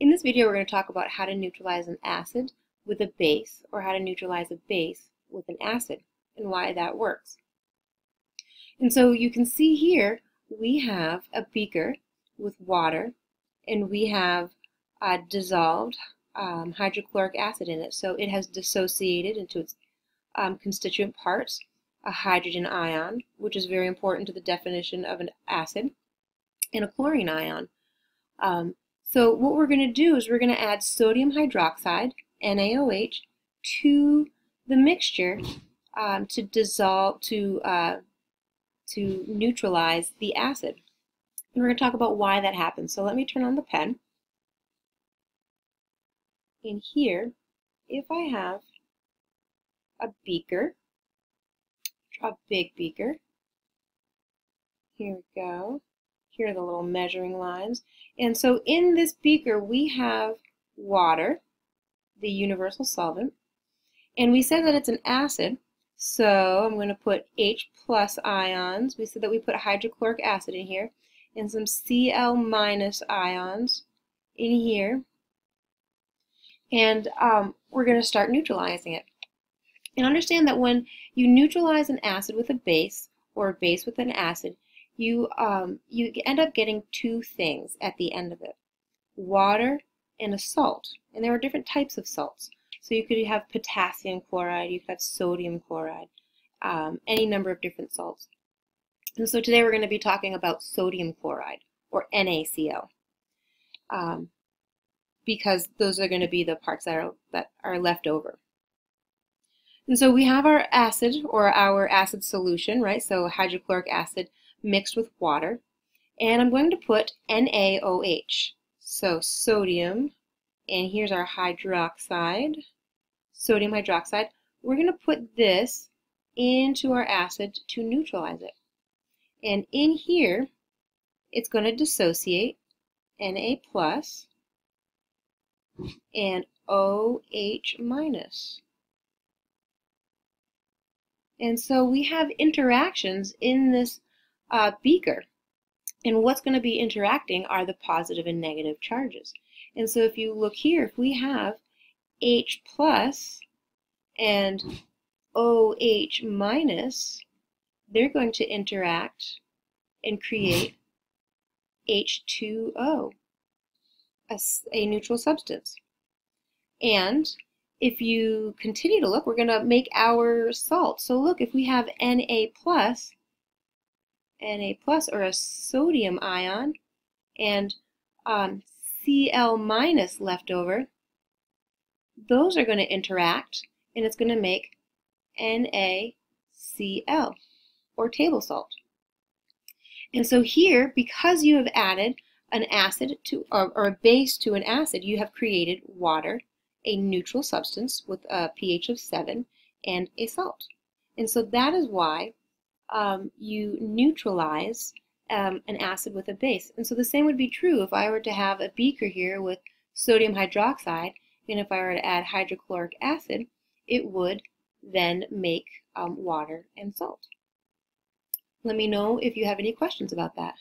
In this video, we're going to talk about how to neutralize an acid with a base, or how to neutralize a base with an acid, and why that works. And so you can see here, we have a beaker with water, and we have dissolved hydrochloric acid in it. So it has dissociated into its constituent parts a hydrogen ion, which is very important to the definition of an acid, and a chlorine ion. So what we're going to do is we're going to add sodium hydroxide, NaOH, to the mixture to dissolve, to neutralize the acid. And we're going to talk about why that happens. So let me turn on the pen. And here, if I have a beaker, a big beaker, here we go. Here are the little measuring lines. And so in this beaker we have water, the universal solvent, and we said that it's an acid, so I'm going to put H+ ions. We said that we put hydrochloric acid in here, and some Cl- ions in here, and we're going to start neutralizing it. And understand that when you neutralize an acid with a base, or a base with an acid, you end up getting two things at the end of it: water and a salt. And there are different types of salts. So you could have potassium chloride, you could have sodium chloride, any number of different salts. And so today we're going to be talking about sodium chloride, or NaCl, because those are going to be the parts that are left over. And so we have our acid, or our acid solution, right? So hydrochloric acid mixed with water, and I'm going to put NaOH, so sodium, and here's our hydroxide, sodium hydroxide. We're going to put this into our acid to neutralize it, and in here it's going to dissociate Na+ and OH-. And so we have interactions in this beaker, and what's going to be interacting are the positive and negative charges. And so if you look here, if we have H+ and OH-, they're going to interact and create H2O, a neutral substance. And if you continue to look, we're going to make our salt. So look, if we have Na+, or a sodium ion, and Cl- left over, those are going to interact, and it's going to make NaCl, or table salt. And so here, because you have added an acid to, or a base to an acid, you have created water, a neutral substance with a pH of 7, and a salt. And so that is why you neutralize an acid with a base. And so the same would be true if I were to have a beaker here with sodium hydroxide, and if I were to add hydrochloric acid, it would then make water and salt. Let me know if you have any questions about that.